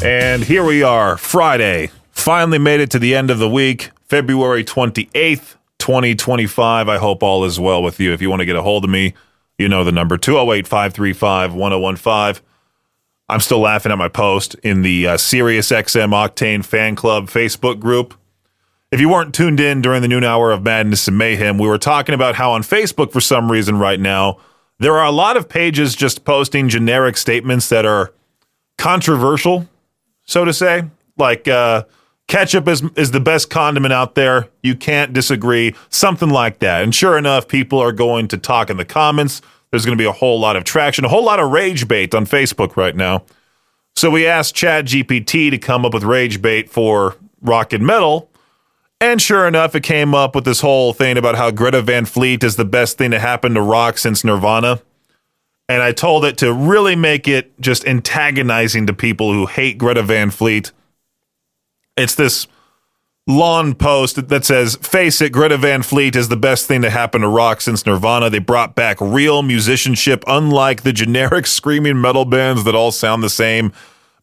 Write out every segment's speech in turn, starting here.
And here we are, Friday. Finally made it to the end of the week, February 28th, 2025. I hope all is well with you. If you want to get a hold of me, you know the number, 208-535-1015. I'm still laughing at my post in the SiriusXM Octane Fan Club Facebook group. If you weren't tuned in during the noon hour of Madness and Mayhem, we were talking about how on Facebook, for some reason right now, there are a lot of pages just posting generic statements that are controversial, so to say. Like, ketchup is the best condiment out there. You can't disagree. Something like that. And sure enough, people are going to talk in the comments. There's going to be a whole lot of traction, a whole lot of rage bait on Facebook right now. So we asked ChatGPT to come up with rage bait for rock and metal. And sure enough, it came up with this whole thing about how Greta Van Fleet is the best thing to happen to rock since Nirvana. And I told it to really make it just antagonizing to people who hate Greta Van Fleet. It's this long post that says, face it, Greta Van Fleet is the best thing to happen to rock since Nirvana. They brought back real musicianship, unlike the generic screaming metal bands that all sound the same.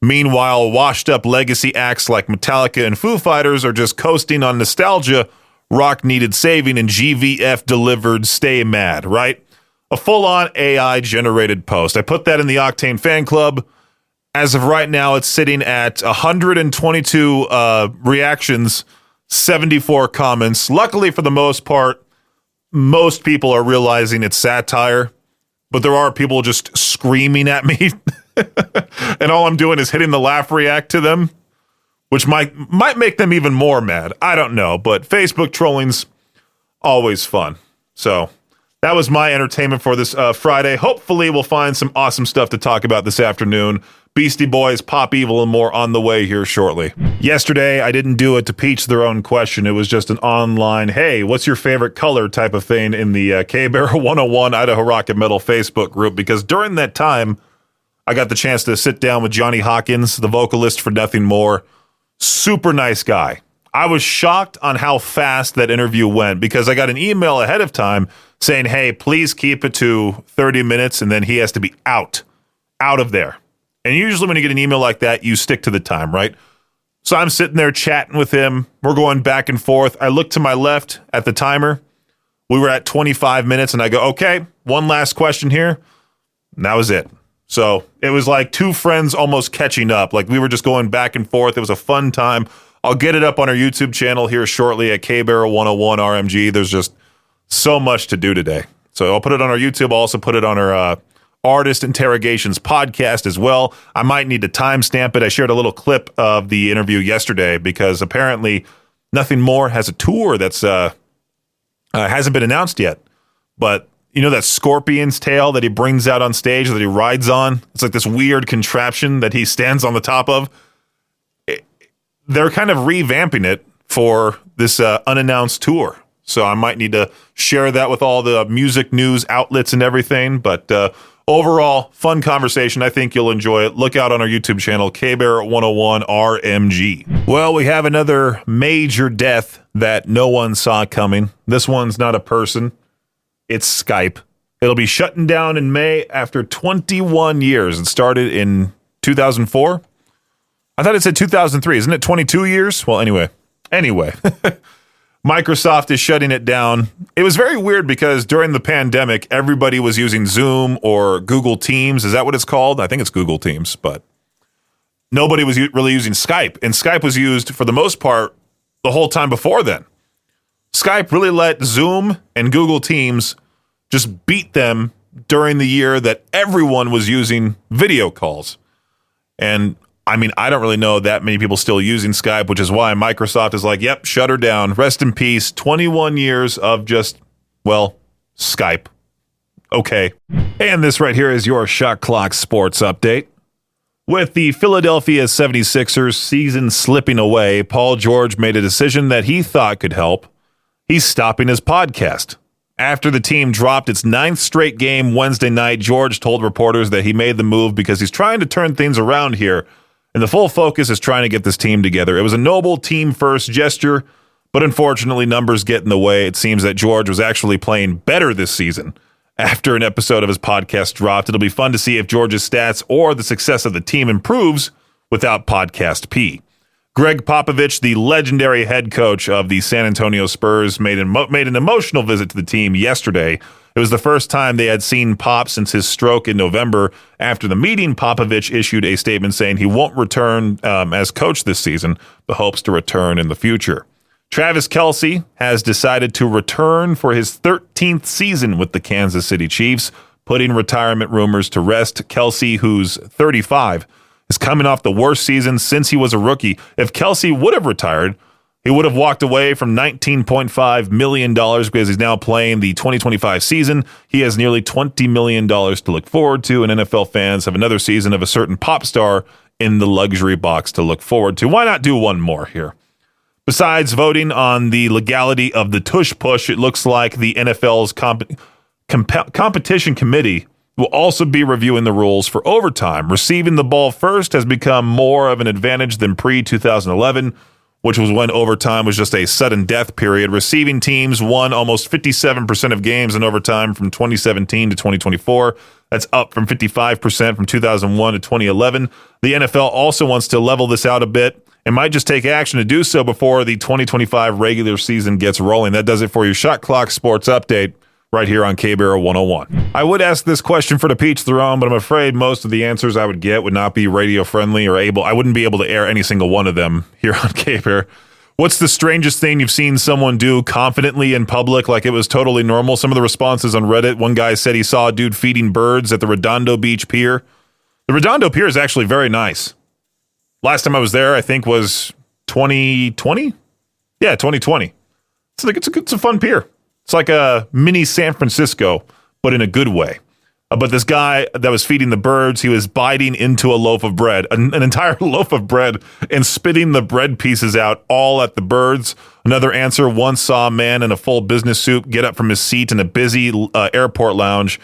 Meanwhile, washed-up legacy acts like Metallica and Foo Fighters are just coasting on nostalgia. Rock needed saving, and GVF delivered Stay Mad, right? A full-on AI-generated post. I put that in the Octane Fan Club. As of right now, it's sitting at 122 reactions, 74 comments. Luckily, for the most part, most people are realizing it's satire, but there are people just screaming at me. And all I'm doing is hitting the laugh react to them, which might make them even more mad. I don't know, but Facebook trolling's always fun. So that was my entertainment for this Friday. Hopefully we'll find some awesome stuff to talk about this afternoon. Beastie Boys, Pop Evil, and more on the way here shortly. Yesterday, I didn't do it to teach their own question. It was just an online, hey, what's your favorite color type of thing in the K-Bear 101 Idaho Rock and Metal Facebook group, because during that time, I got the chance to sit down with Johnny Hawkins, the vocalist for Nothing More. Super nice guy. I was shocked on how fast that interview went because I got an email ahead of time saying, hey, please keep it to 30 minutes, and then he has to be out of there. And usually when you get an email like that, you stick to the time, right? So I'm sitting there chatting with him. We're going back and forth. I look to my left at the timer. We were at 25 minutes, and I go, okay, one last question here. And that was it. So it was like two friends almost catching up. Like we were just going back and forth. It was a fun time. I'll get it up on our YouTube channel here shortly at K-Bear 101 RMG. There's just so much to do today. So I'll put it on our YouTube. I'll also put it on our Artist Interrogations podcast as well. I might need to timestamp it. I shared a little clip of the interview yesterday because apparently Nothing More has a tour that's hasn't been announced yet. But you know that scorpion's tail that he brings out on stage that he rides on? It's like this weird contraption that he stands on the top of. They're kind of revamping it for this unannounced tour. So I might need to share that with all the music news outlets and everything. But overall, fun conversation. I think you'll enjoy it. Look out on our YouTube channel, K-Bear 101 RMG. Well, we have another major death that no one saw coming. This one's not a person. It's Skype. It'll be shutting down in May after 21 years. It started in 2004. I thought it said 2003. Isn't it 22 years? Well, anyway. Microsoft is shutting it down. It was very weird because during the pandemic, everybody was using Zoom or Google Teams. Is that what it's called? I think it's Google Teams, but nobody was really using Skype. And Skype was used for the most part the whole time before then. Skype really let Zoom and Google Teams just beat them during the year that everyone was using video calls. And I mean, I don't really know that many people still using Skype, which is why Microsoft is like, yep, shut her down. Rest in peace. 21 years of just, well, Skype. Okay. And this right here is your Shot Clock Sports Update. With the Philadelphia 76ers season slipping away, Paul George made a decision that he thought could help. He's stopping his podcast. After the team dropped its 9th straight game Wednesday night, George told reporters that he made the move because he's trying to turn things around here, and the full focus is trying to get this team together. It was a noble team-first gesture, but unfortunately numbers get in the way. It seems that George was actually playing better this season. After an episode of his podcast dropped, it'll be fun to see if George's stats or the success of the team improves without Podcast P. Greg Popovich, the legendary head coach of the San Antonio Spurs, made an emotional visit to the team yesterday. It was the first time they had seen Pop since his stroke in November. After the meeting, Popovich issued a statement saying he won't return as coach this season, but hopes to return in the future. Travis Kelce has decided to return for his 13th season with the Kansas City Chiefs, putting retirement rumors to rest. Kelce, who's 35, is coming off the worst season since he was a rookie. If Kelce would have retired, he would have walked away from $19.5 million because he's now playing the 2025 season. He has nearly $20 million to look forward to, and NFL fans have another season of a certain pop star in the luxury box to look forward to. Why not do one more here? Besides voting on the legality of the tush push, it looks like the NFL's competition committee will also be reviewing the rules for overtime. Receiving the ball first has become more of an advantage than pre-2011, which was when overtime was just a sudden death period. Receiving teams won almost 57% of games in overtime from 2017 to 2024. That's up from 55% from 2001 to 2011. The NFL also wants to level this out a bit and might just take action to do so before the 2025 regular season gets rolling. That does it for your Shot Clock Sports Update right here on K-Barrel 101. I would ask this question for the Peach Throne, but I'm afraid most of the answers I would get would not be radio friendly or I wouldn't be able to air any single one of them here on K-Barrel. What's the strangest thing you've seen someone do confidently in public like it was totally normal? Some of the responses on Reddit, one guy said he saw a dude feeding birds at the Redondo Beach Pier. The Redondo Pier is actually very nice. Last time I was there, I think, was 2020? Yeah, 2020. It's a fun pier. It's like a mini San Francisco, but in a good way. But this guy that was feeding the birds, he was biting into a loaf of bread, an entire loaf of bread, and spitting the bread pieces out all at the birds. Another answer, once saw a man in a full business suit get up from his seat in a busy airport lounge,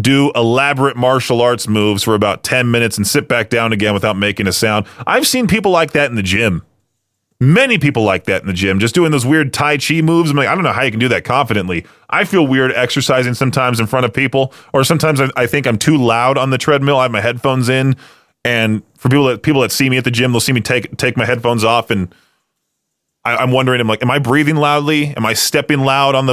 do elaborate martial arts moves for about 10 minutes and sit back down again without making a sound. I've seen people like that in the gym. Many people like that in the gym, just doing those weird Tai Chi moves. I'm like, I don't know how you can do that confidently. I feel weird exercising sometimes in front of people, or sometimes I think I'm too loud on the treadmill. I have my headphones in, and for people that see me at the gym, they'll see me take my headphones off, and I'm wondering, I'm like, am I breathing loudly? Am I stepping loud on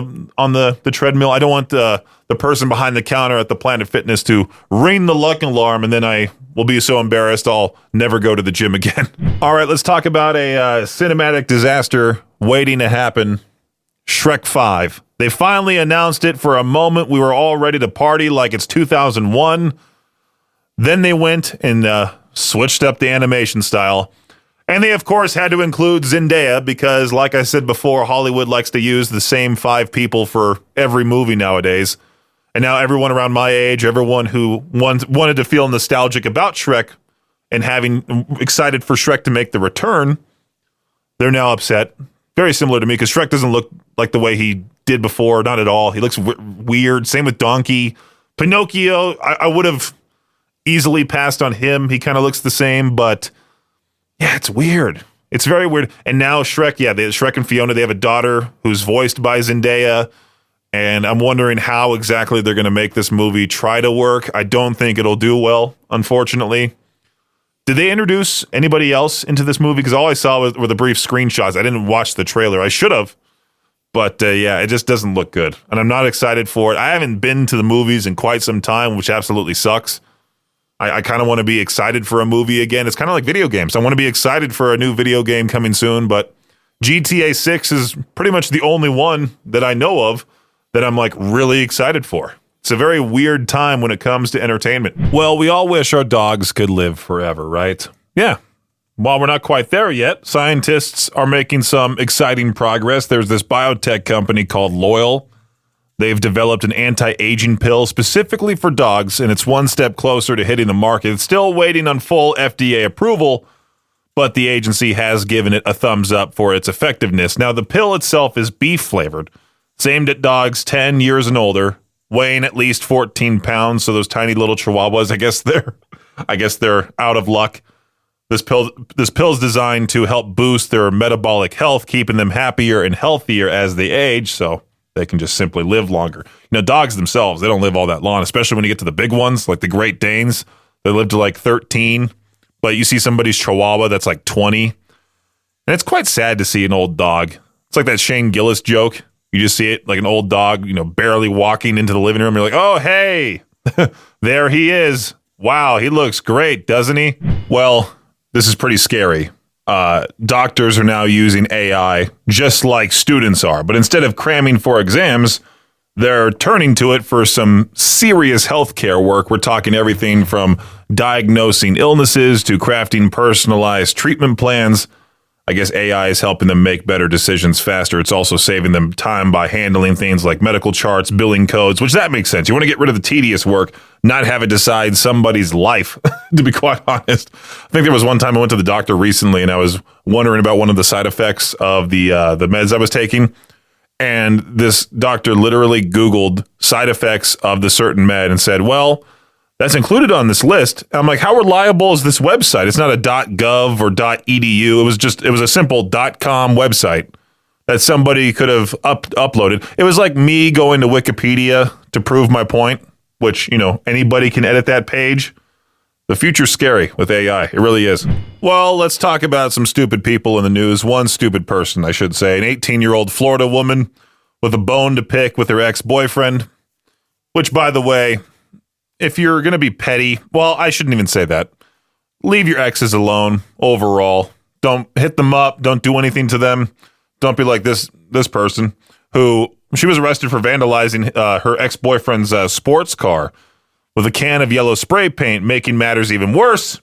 the treadmill? I don't want the person behind the counter at the Planet Fitness to ring the luck alarm, and then I will be so embarrassed I'll never go to the gym again. All right, let's talk about a cinematic disaster waiting to happen. Shrek 5. They finally announced it. For a moment, we were all ready to party like it's 2001. Then they went and switched up the animation style. And they, of course, had to include Zendaya because, like I said before, Hollywood likes to use the same 5 people for every movie nowadays. And now everyone around my age, everyone who wanted to feel nostalgic about Shrek and having excited for Shrek to make the return, they're now upset. Very similar to me because Shrek doesn't look like the way he did before, not at all. He looks weird. Same with Donkey. Pinocchio, I would have easily passed on him. He kind of looks the same, but yeah, it's weird. It's very weird. And now Shrek, Shrek and Fiona, they have a daughter who's voiced by Zendaya. And I'm wondering how exactly they're going to make this movie try to work. I don't think it'll do well, unfortunately. Did they introduce anybody else into this movie? Because all I saw were the brief screenshots. I didn't watch the trailer. I should have. But yeah, it just doesn't look good. And I'm not excited for it. I haven't been to the movies in quite some time, which absolutely sucks. I kind of want to be excited for a movie again. It's kind of like video games. I want to be excited for a new video game coming soon, but GTA 6 is pretty much the only one that I know of that I'm like really excited for. It's a very weird time when it comes to entertainment. Well, we all wish our dogs could live forever, right? Yeah. While we're not quite there yet, scientists are making some exciting progress. There's this biotech company called Loyal. They've developed an anti-aging pill specifically for dogs, and it's one step closer to hitting the market. It's still waiting on full FDA approval, but the agency has given it a thumbs up for its effectiveness. Now, the pill itself is beef-flavored. It's aimed at dogs 10 years and older, weighing at least 14 pounds, so those tiny little chihuahuas, I guess they're out of luck. This pill's designed to help boost their metabolic health, keeping them happier and healthier as they age, so they can just simply live longer. You know, dogs themselves, they don't live all that long, especially when you get to the big ones, like the Great Danes. They live to like 13. but you see somebody's Chihuahua that's like 20, and it's quite sad to see an old dog. It's like that Shane Gillis joke. You just see it like an old dog, barely walking into the living room. You're like, oh, hey, there he is. Wow, he looks great, doesn't he? Well, this is pretty scary. Doctors are now using AI just like students are, but instead of cramming for exams, they're turning to it for some serious healthcare work. We're talking everything from diagnosing illnesses to crafting personalized treatment plans. I guess AI is helping them make better decisions faster. It's also saving them time by handling things like medical charts, billing codes, which that makes sense. You want to get rid of the tedious work, not have it decide somebody's life, to be quite honest. I think there was one time I went to the doctor recently and I was wondering about one of the side effects of the meds I was taking. And this doctor literally Googled side effects of the certain med and said, well, that's included on this list. I'm like, how reliable is this website? It's not a .gov or .edu. It was a simple .com website that somebody could have uploaded. It was like me going to Wikipedia to prove my point, which, anybody can edit that page. The future's scary with AI. It really is. Well, let's talk about some stupid people in the news. One stupid person, I should say. An 18-year-old Florida woman with a bone to pick with her ex-boyfriend, which, by the way, if you're going to be petty, well, I shouldn't even say that. Leave your exes alone overall. Don't hit them up. Don't do anything to them. Don't be like this person who she was arrested for vandalizing her ex-boyfriend's sports car with a can of yellow spray paint. Making matters even worse,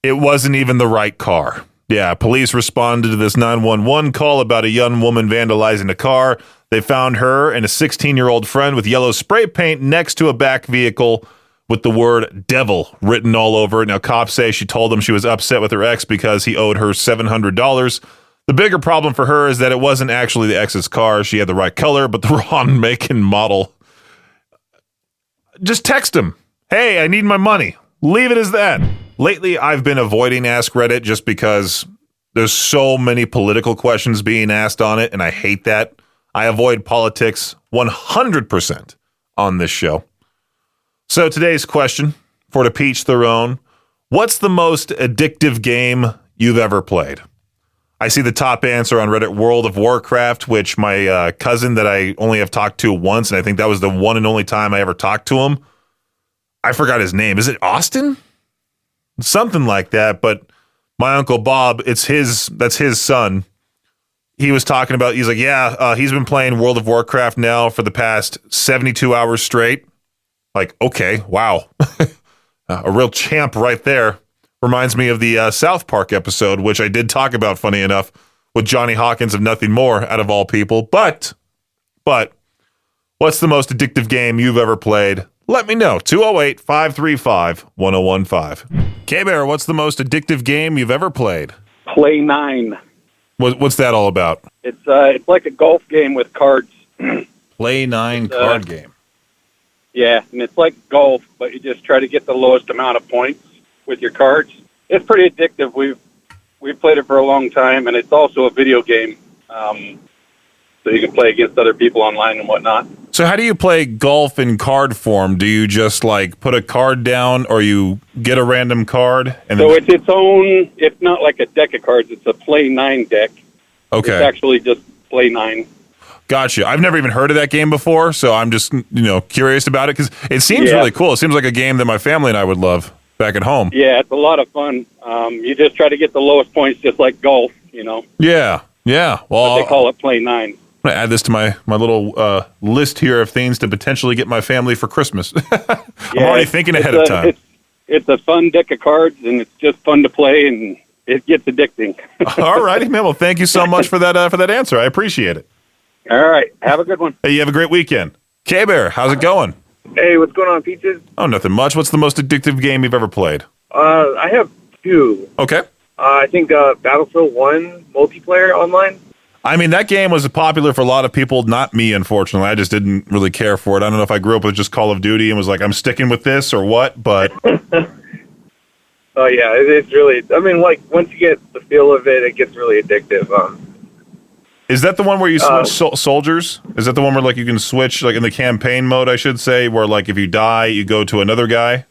it wasn't even the right car. Yeah, police responded to this 911 call about a young woman vandalizing a car. They found her and a 16-year-old friend with yellow spray paint next to a back vehicle with the word devil written all over it. Now, cops say she told them she was upset with her ex because he owed her $700. The bigger problem for her is that it wasn't actually the ex's car. She had the right color, but the wrong make and model. Just text him. Hey, I need my money. Leave it as that. Lately, I've been avoiding Ask Reddit just because there's so many political questions being asked on it, and I hate that. I avoid politics 100% on this show. So today's question, for to each their own, what's the most addictive game you've ever played? I see the top answer on Reddit, World of Warcraft, which my cousin that I only have talked to once, and I think that was the one and only time I ever talked to him. I forgot his name. Is it Austin? Something like that, but my Uncle Bob, that's his son. He was talking about, he's like, he's been playing World of Warcraft now for the past 72 hours straight. Like, okay, wow. A real champ right there. Reminds me of the South Park episode, which I did talk about, funny enough, with Johnny Hawkins of Nothing More, out of all people. But, what's the most addictive game you've ever played? Let me know. 208-535-1015. K-Bear, what's the most addictive game you've ever played? Play 9. What's that all about? It's like a golf game with cards. Play 9 card game. Yeah, and it's like golf, but you just try to get the lowest amount of points with your cards. It's pretty addictive. We've played it for a long time, and it's also a video game, so you can play against other people online and whatnot. So how do you play golf in card form? Do you just like put a card down, or you get a random card? And so it's its own. It's not like a deck of cards. It's a Play 9 deck. Okay. It's actually just Play 9. Gotcha. I've never even heard of that game before, so I'm just curious about it because it seems really cool. It seems like a game that my family and I would love back at home. Yeah, it's a lot of fun. You just try to get the lowest points, just like golf. Yeah. Well, but they call it Play 9. I'm going to add this to my little list here of things to potentially get my family for Christmas. I'm already thinking ahead of time. It's a fun deck of cards, and it's just fun to play, and it gets addicting. All righty, man. Well, thank you so much for that answer. I appreciate it. All right. Have a good one. Hey, you have a great weekend. K-Bear, how's it going? Hey, what's going on, Peaches? Oh, nothing much. What's the most addictive game you've ever played? I have two. Okay. I think Battlefield 1 multiplayer online. I mean, that game was popular for a lot of people, not me, unfortunately. I just didn't really care for it. I don't know if I grew up with just Call of Duty and was like, I'm sticking with this or what, but... Oh, yeah, it's really... I mean, like, once you get the feel of it, it gets really addictive. Is that the one where you switch soldiers? Is that the one where, like, you can switch, like, in the campaign mode, I should say, where, like, if you die, you go to another guy?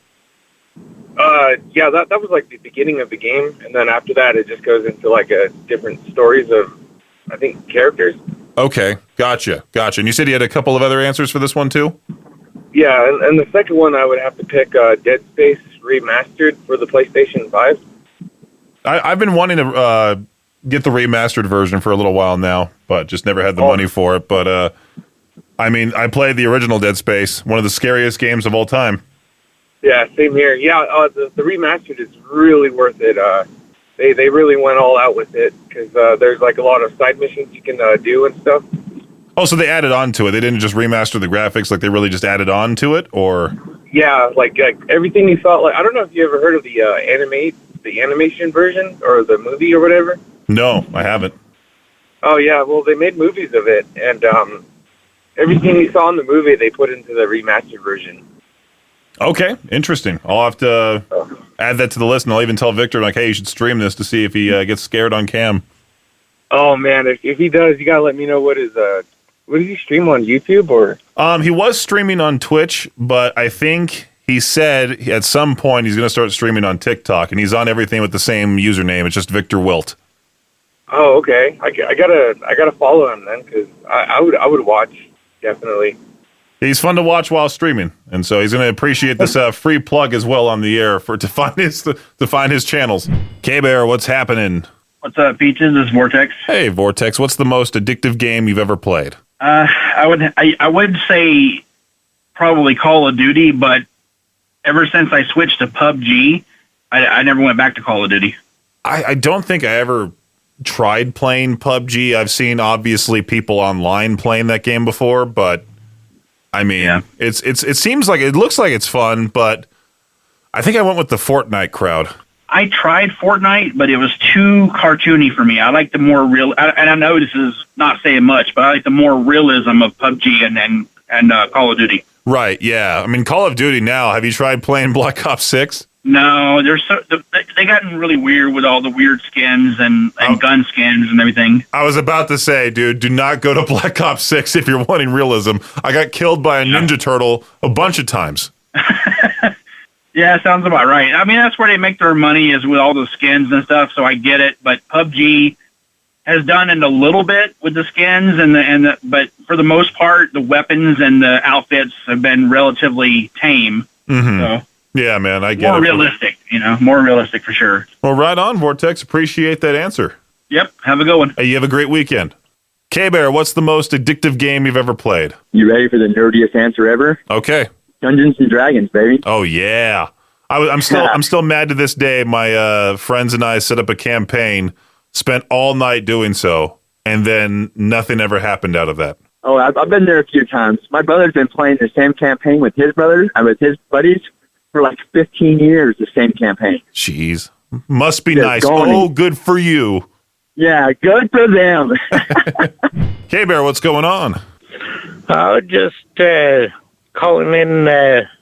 Yeah, that was like the beginning of the game, and then after that, it just goes into like a different stories of, I think, characters. Okay, gotcha. And you said you had a couple of other answers for this one too? Yeah, and the second one I would have to pick Dead Space Remastered for the PlayStation 5. I've been wanting to get the remastered version for a little while now, but just never had the money for it. But I mean, I played the original Dead Space, one of the scariest games of all time. Yeah, same here. Yeah, the remastered is really worth it. They really went all out with it because there's like a lot of side missions you can do and stuff. Oh, so they added on to it. They didn't just remaster the graphics, like they really just added on to it, or? Yeah, like everything you thought. Like, I don't know if you ever heard of the animation version or the movie or whatever. No, I haven't. Oh yeah, well they made movies of it, and everything you saw in the movie they put into the remastered version. Okay, interesting. I'll have to add that to the list, and I'll even tell Victor, like, hey, you should stream this to see if he gets scared on cam. Oh man, if he does, you gotta let me know what does he stream on YouTube or? He was streaming on Twitch, but I think he said at some point he's going to start streaming on TikTok, and he's on everything with the same username. It's just Victor Wilt. Oh, okay. I gotta follow him then, because I would watch, definitely. He's fun to watch while streaming, and so he's going to appreciate this free plug as well on the air to find his channels. K-Bear, what's happening? What's up, Peaches? This is Vortex. Hey, Vortex. What's the most addictive game you've ever played? I would say probably Call of Duty, but ever since I switched to PUBG, I never went back to Call of Duty. I don't think I ever tried playing PUBG. I've seen obviously people online playing that game before, but I mean, it seems like it looks like it's fun, but I think I went with the Fortnite crowd. I tried Fortnite, but it was too cartoony for me. I like the more real, and I know this is not saying much, but I like the more realism of PUBG and Call of Duty. Right, yeah. I mean, Call of Duty now, have you tried playing Black Ops 6? No, they gotten really weird with all the weird skins and gun skins and everything. I was about to say, dude, do not go to Black Ops 6 if you're wanting realism. I got killed by a Ninja Turtle a bunch of times. Yeah, sounds about right. I mean, that's where they make their money is with all the skins and stuff, so I get it. But PUBG has done it a little bit with the skins, but for the most part, the weapons and the outfits have been relatively tame. Mm-hmm. So yeah, man, I get more it. Realistic, more realistic for sure. Well, right on, Vortex. Appreciate that answer. Yep, have a good one. Hey, you have a great weekend. K-Bear, what's the most addictive game you've ever played? You ready for the nerdiest answer ever? Okay. Dungeons and Dragons, baby. Oh yeah, I'm still mad to this day. My friends and I set up a campaign, spent all night doing so, and then nothing ever happened out of that. Oh, I've been there a few times. My brother's been playing the same campaign with his brothers and with his buddies for like 15 years. The same campaign. Jeez, must be Just nice. going. Oh, good for you. Yeah, good for them. K-Bear, what's going on? I was just calling in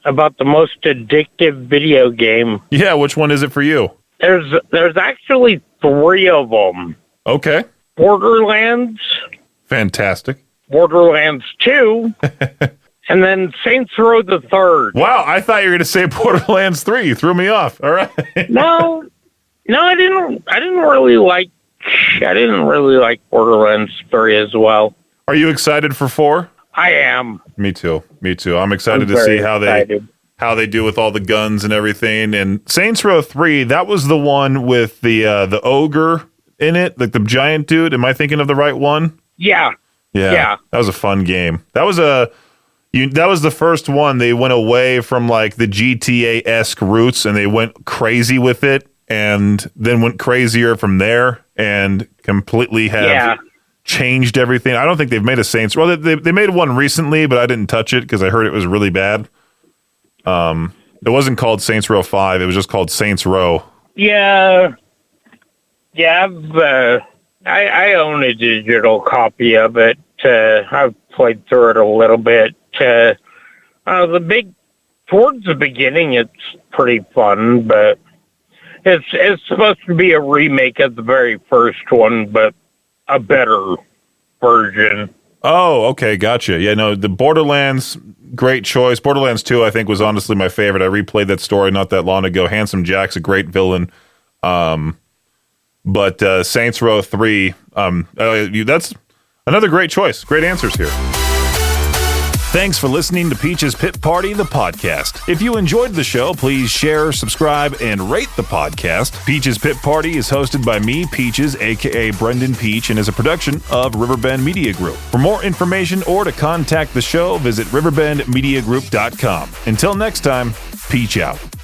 about the most addictive video game. Yeah, which one is it for you? There's actually 3 of them. Okay. Borderlands, Fantastic. Borderlands 2, and then Saints Row the Third. Wow, I thought you were going to say Borderlands 3. You threw me off. All right. No, I didn't really like Borderlands 3 as well. Are you excited for 4? I am. Me too. I'm excited I'm to see very how they do with all the guns and everything. And Saints Row 3, that was the one with the ogre in it, like the giant dude. Am I thinking of the right one? Yeah. Yeah. That was a fun game. That was the first one. They went away from like the GTA-esque roots and they went crazy with it and then went crazier from there and completely have changed everything. I don't think they've made a Saints. Well, they made one recently, but I didn't touch it because I heard it was really bad. It wasn't called Saints Row 5. It was just called Saints Row. Yeah. I own a digital copy of it. I've played through it a little bit. Towards the beginning, it's pretty fun, but it's supposed to be a remake of the very first one, but a better version. Oh, okay, gotcha. Yeah, no, the Borderlands, great choice. Borderlands 2, I think, was honestly my favorite. I replayed that story not that long ago. Handsome Jack's a great villain. But Saints Row 3, that's another great choice. Great answers here. Thanks for listening to Peach's Pit Party, the podcast. If you enjoyed the show, please share, subscribe, and rate the podcast. Peach's Pit Party is hosted by me, Peaches, a.k.a. Brendan Peach, and is a production of Riverbend Media Group. For more information or to contact the show, visit riverbendmediagroup.com. Until next time, Peach out.